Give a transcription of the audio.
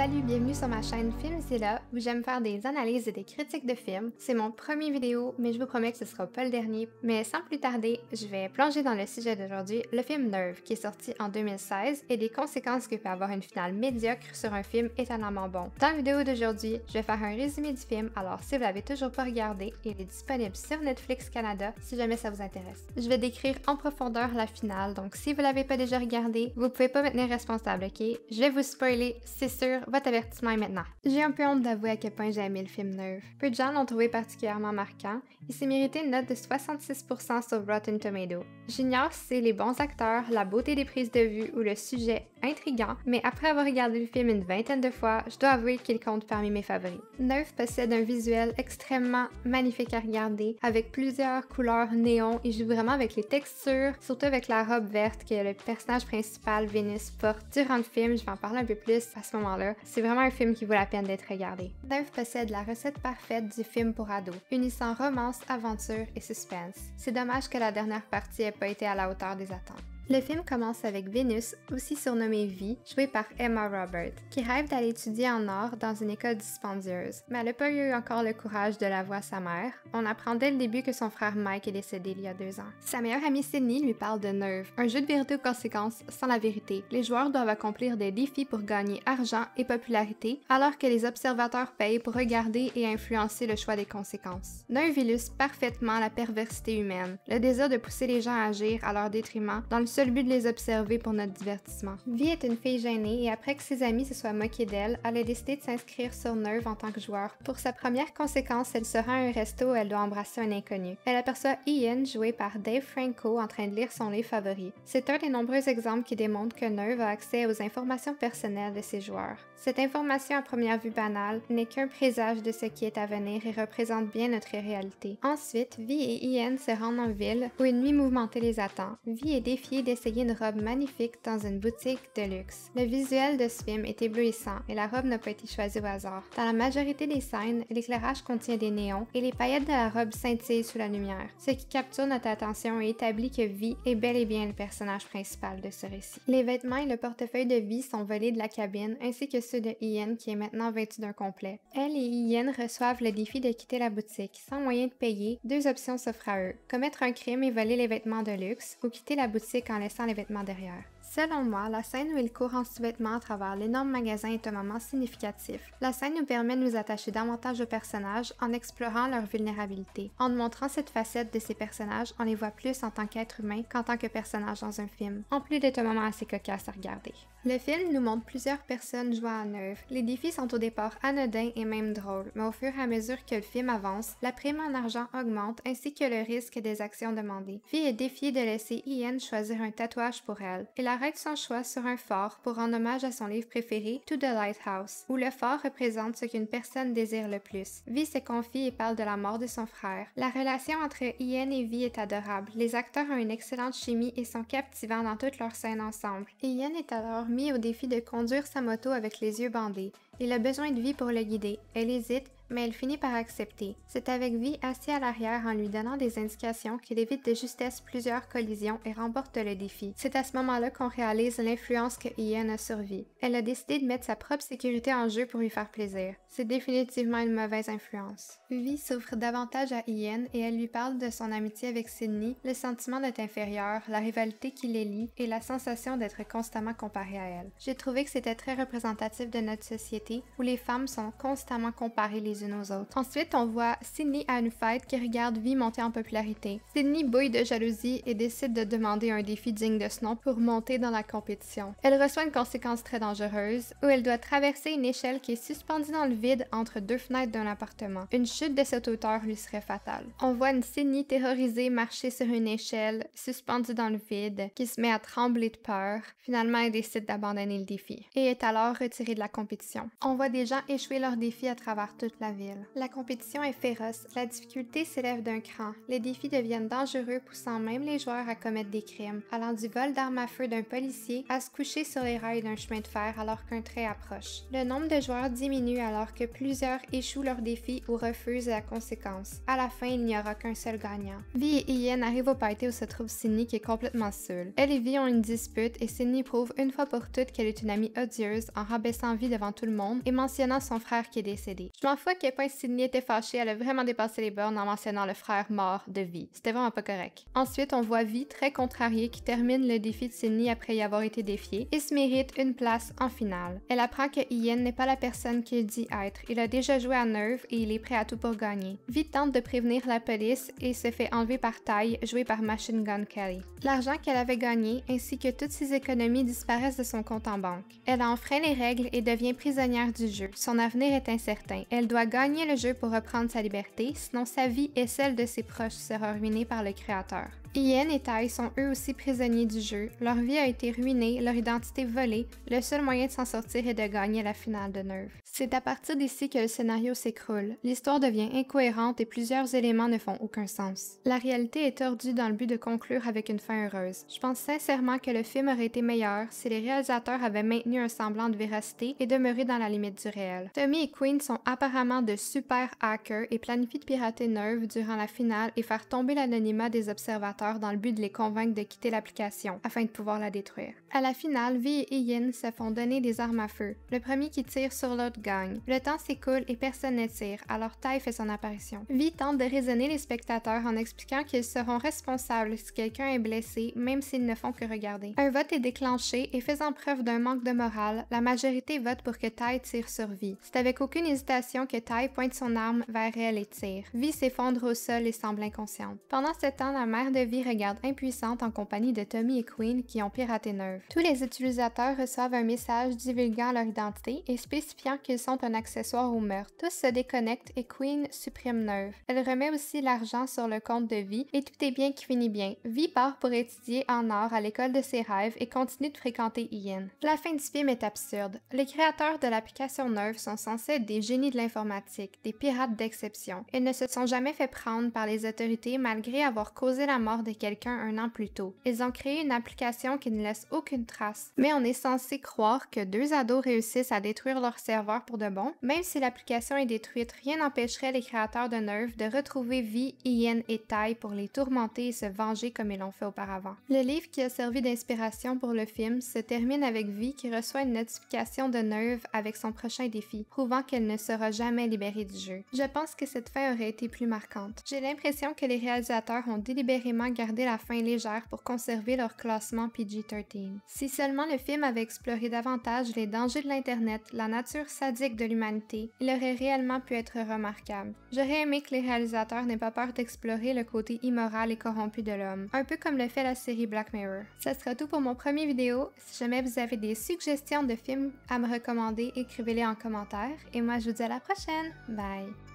Salut, bienvenue sur ma chaîne Filmzilla où j'aime faire des analyses et des critiques de films. C'est mon premier vidéo, mais je vous promets que ce sera pas le dernier. Mais sans plus tarder, je vais plonger dans le sujet d'aujourd'hui, le film Nerve, qui est sorti en 2016 et des conséquences que peut avoir une finale médiocre sur un film étonnamment bon. Dans la vidéo d'aujourd'hui, je vais faire un résumé du film, alors si vous l'avez toujours pas regardé, il est disponible sur Netflix Canada si jamais ça vous intéresse. Je vais décrire en profondeur la finale, donc si vous l'avez pas déjà regardé, vous pouvez pas me tenir responsable, ok? Je vais vous spoiler, c'est sûr, votre avertissement est maintenant. J'ai un peu honte d'avouer à quel point j'ai aimé le film Nerve. Peu de gens l'ont trouvé particulièrement marquant. Il s'est mérité une note de 66% sur Rotten Tomatoes. J'ignore si c'est les bons acteurs, la beauté des prises de vue ou le sujet intriguant, mais après avoir regardé le film une vingtaine de fois, je dois avouer qu'il compte parmi mes favoris. Nerve possède un visuel extrêmement magnifique à regarder, avec plusieurs couleurs néon. Il joue vraiment avec les textures, surtout avec la robe verte que le personnage principal, Venus, porte durant le film. Je vais en parler un peu plus à ce moment-là. C'est vraiment un film qui vaut la peine d'être regardé. Nerve possède la recette parfaite du film pour ados, unissant romance, aventure et suspense. C'est dommage que la dernière partie ait pas été à la hauteur des attentes. Le film commence avec Venus, aussi surnommée Vi, jouée par Emma Roberts, qui rêve d'aller étudier en art dans une école dispendieuse, mais elle n'a pas eu encore le courage de l'avouer à sa mère. On apprend dès le début que son frère Mike est décédé il y a 2 ans. Sa meilleure amie Sydney lui parle de Nerve, un jeu de vérité aux conséquences sans la vérité. Les joueurs doivent accomplir des défis pour gagner argent et popularité, alors que les observateurs payent pour regarder et influencer le choix des conséquences. Nerve illustre parfaitement la perversité humaine, le désir de pousser les gens à agir à leur détriment dans le seul but de les observer pour notre divertissement. Vi est une fille gênée et après que ses amis se soient moqués d'elle, elle a décidé de s'inscrire sur Nerve en tant que joueur. Pour sa première conséquence, elle se rend à un resto où elle doit embrasser un inconnu. Elle aperçoit Ian, joué par Dave Franco, en train de lire son livre favori. C'est un des nombreux exemples qui démontrent que Nerve a accès aux informations personnelles de ses joueurs. Cette information à première vue banale n'est qu'un présage de ce qui est à venir et représente bien notre réalité. Ensuite, Vi et Ian se rendent en ville où une nuit mouvementée les attend. Vi est défiée d'essayer une robe magnifique dans une boutique de luxe. Le visuel de ce film est éblouissant et la robe n'a pas été choisie au hasard. Dans la majorité des scènes, l'éclairage contient des néons et les paillettes de la robe scintillent sous la lumière, ce qui capture notre attention et établit que Vi est bel et bien le personnage principal de ce récit. Les vêtements et le portefeuille de Vi sont volés de la cabine ainsi que ceux de Ian qui est maintenant vêtu d'un complet. Elle et Ian reçoivent le défi de quitter la boutique. Sans moyen de payer, 2 options s'offrent à eux: commettre un crime et voler les vêtements de luxe ou quitter la boutique en laissant les vêtements derrière. Selon moi, la scène où ils courent en sous-vêtements à travers l'énorme magasin est un moment significatif. La scène nous permet de nous attacher davantage aux personnages en explorant leur vulnérabilité. En nous montrant cette facette de ces personnages, on les voit plus en tant qu'êtres humains qu'en tant que personnages dans un film, en plus d'être un moment assez cocasse à regarder. Le film nous montre plusieurs personnes jouant à Nerve. Les défis sont au départ anodins et même drôles, mais au fur et à mesure que le film avance, la prime en argent augmente ainsi que le risque des actions demandées. Vi est défiée de laisser Ian choisir un tatouage pour elle. Elle arrête son choix sur un phare pour rendre hommage à son livre préféré, To the Lighthouse, où le phare représente ce qu'une personne désire le plus. Vi se confie et parle de la mort de son frère. La relation entre Ian et Vi est adorable. Les acteurs ont une excellente chimie et sont captivants dans toutes leurs scènes ensemble. Ian est alors mis au défi de conduire sa moto avec les yeux bandés. Il a besoin de Vi pour le guider. Elle hésite, mais elle finit par accepter. C'est avec Vi assis à l'arrière en lui donnant des indications qu'il évite de justesse plusieurs collisions et remporte le défi. C'est à ce moment-là qu'on réalise l'influence que Ian a sur Vi. Elle a décidé de mettre sa propre sécurité en jeu pour lui faire plaisir. C'est définitivement une mauvaise influence. Vi s'ouvre davantage à Ian et elle lui parle de son amitié avec Sydney, le sentiment d'être inférieur, la rivalité qui les lie et la sensation d'être constamment comparée à elle. J'ai trouvé que c'était très représentatif de notre société où les femmes sont constamment comparées les unes aux autres. Ensuite, on voit Sydney à une fête qui regarde Vi monter en popularité. Sydney bouille de jalousie et décide de demander un défi digne de ce nom pour monter dans la compétition. Elle reçoit une conséquence très dangereuse où elle doit traverser une échelle qui est suspendue dans le vide entre 2 fenêtres d'un appartement. Une chute de cette hauteur lui serait fatale. On voit une Sydney terrorisée marcher sur une échelle suspendue dans le vide qui se met à trembler de peur. Finalement, elle décide d'abandonner le défi et est alors retirée de la compétition. On voit des gens échouer leur défi à travers toute la ville. La compétition est féroce, la difficulté s'élève d'un cran. Les défis deviennent dangereux, poussant même les joueurs à commettre des crimes, allant du vol d'armes à feu d'un policier à se coucher sur les rails d'un chemin de fer alors qu'un train approche. Le nombre de joueurs diminue alors que plusieurs échouent leur défi ou refusent la conséquence. À la fin, il n'y aura qu'un seul gagnant. Vi et Ian arrivent au party où se trouve Sydney qui est complètement seule. Elle et Vi ont une dispute et Sydney prouve une fois pour toutes qu'elle est une amie odieuse en rabaissant Vi devant tout le monde monde et mentionnant son frère qui est décédé. Je m'en fous à quel point Sydney était fâchée, elle a vraiment dépassé les bornes en mentionnant le frère mort de Vi. C'était vraiment pas correct. Ensuite, on voit Vi très contrariée qui termine le défi de Sydney après y avoir été défiée et se mérite une place en finale. Elle apprend que Ian n'est pas la personne qu'il dit être. Il a déjà joué à Nerve et il est prêt à tout pour gagner. Vi tente de prévenir la police et se fait enlever par Ty, joué par Machine Gun Kelly. L'argent qu'elle avait gagné ainsi que toutes ses économies disparaissent de son compte en banque. Elle enfreint les règles et devient prisonnière du jeu. Son avenir est incertain. Elle doit gagner le jeu pour reprendre sa liberté, sinon sa vie et celle de ses proches sera ruinée par le créateur. Ian et Ty sont eux aussi prisonniers du jeu. Leur vie a été ruinée, leur identité volée. Le seul moyen de s'en sortir est de gagner la finale de Nerve. C'est à partir d'ici que le scénario s'écroule. L'histoire devient incohérente et plusieurs éléments ne font aucun sens. La réalité est tordue dans le but de conclure avec une fin heureuse. Je pense sincèrement que le film aurait été meilleur si les réalisateurs avaient maintenu un semblant de véracité et demeuré dans la limite du réel. Tommy et Queen sont apparemment de super hackers et planifient de pirater Nerve durant la finale et faire tomber l'anonymat des observateurs dans le but de les convaincre de quitter l'application afin de pouvoir la détruire. À la finale, Vi et Ian se font donner des armes à feu. Le premier qui tire sur l'autre gagne. Le temps s'écoule et personne ne tire, alors Ty fait son apparition. Vi tente de raisonner les spectateurs en expliquant qu'ils seront responsables si quelqu'un est blessé, même s'ils ne font que regarder. Un vote est déclenché et faisant preuve d'un manque de morale, la majorité vote pour que Ty tire sur Vi. C'est avec aucune hésitation que Ty pointe son arme vers elle et tire. Vi s'effondre au sol et semble inconsciente. Pendant ce temps, la mère de Vi regarde impuissante en compagnie de Tommy et Queen qui ont piraté Nerve. Tous les utilisateurs reçoivent un message divulguant leur identité et spécifiant qu'ils sont un accessoire au meurtre. Tous se déconnectent et Queen supprime Nerve. Elle remet aussi l'argent sur le compte de Vi et tout est bien qui finit bien. Vi part pour étudier en art à l'école de ses rêves et continue de fréquenter Ian. La fin du film est absurde. Les créateurs de l'application Nerve sont censés être des génies de l'informatique, des pirates d'exception. Ils ne se sont jamais fait prendre par les autorités malgré avoir causé la mort de quelqu'un un an plus tôt. Ils ont créé une application qui ne laisse aucune trace, mais on est censé croire que deux ados réussissent à détruire leur serveur pour de bon. Même si l'application est détruite, rien n'empêcherait les créateurs de Nerve de retrouver Vi, Ian et Ty pour les tourmenter et se venger comme ils l'ont fait auparavant. Le livre qui a servi d'inspiration pour le film se termine avec Vi qui reçoit une notification de Nerve avec son prochain défi, prouvant qu'elle ne sera jamais libérée du jeu. Je pense que cette fin aurait été plus marquante. J'ai l'impression que les réalisateurs ont délibérément gardé la fin légère pour conserver leur classement PG-13. Si seulement le film avait exploré davantage les dangers de l'Internet, la nature sadique de l'humanité, il aurait réellement pu être remarquable. J'aurais aimé que les réalisateurs n'aient pas peur d'explorer le côté immoral et corrompu de l'homme, un peu comme le fait la série Black Mirror. Ça sera tout pour mon premier vidéo. Si jamais vous avez des suggestions de films à me recommander, écrivez-les en commentaire et moi je vous dis à la prochaine. Bye!